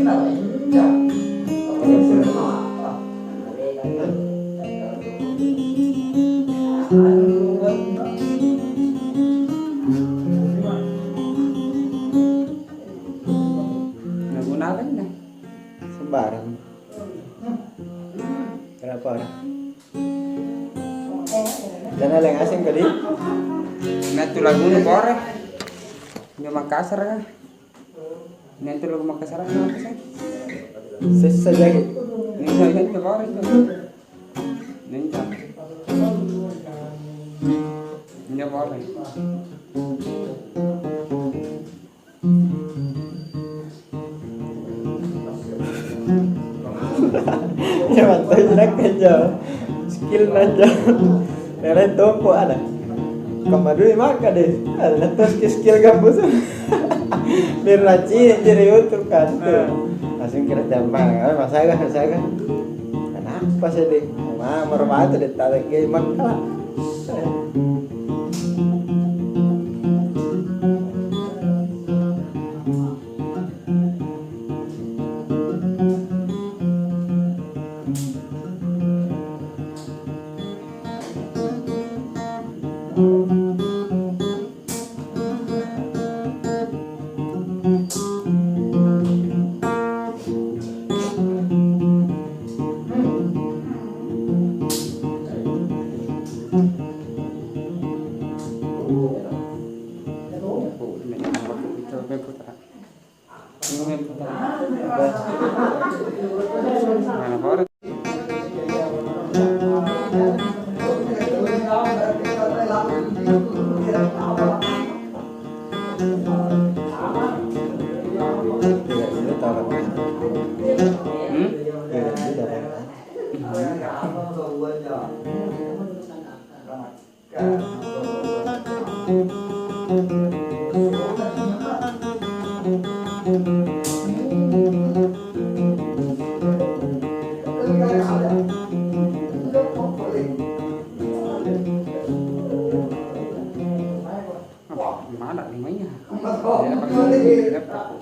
Nagunakan na. Sembarang. Berapa orang? Jangan yang asing kali. Nah, tu lagu nu kore. Nyo Makassar kan. Nah, tu lagu Makassar kan apa sih? Sisa lagi. Nih saya kan kore tu. Nih tak. Nyo kore. Ya mantap nak aja. Skill aja. Nere tompo ada. Kamadui maka deh. Ada terus skill gabus. Biraci jadi YouTube kan tuh. Langsung kira jambang. Masa kan. Kenapa sih deh? Mah mermata deh tarik game maka. Mana kore? Tidak itu tahu kan? Tidak itu kan? Mana nih mainnya? Ya, pakai laptop.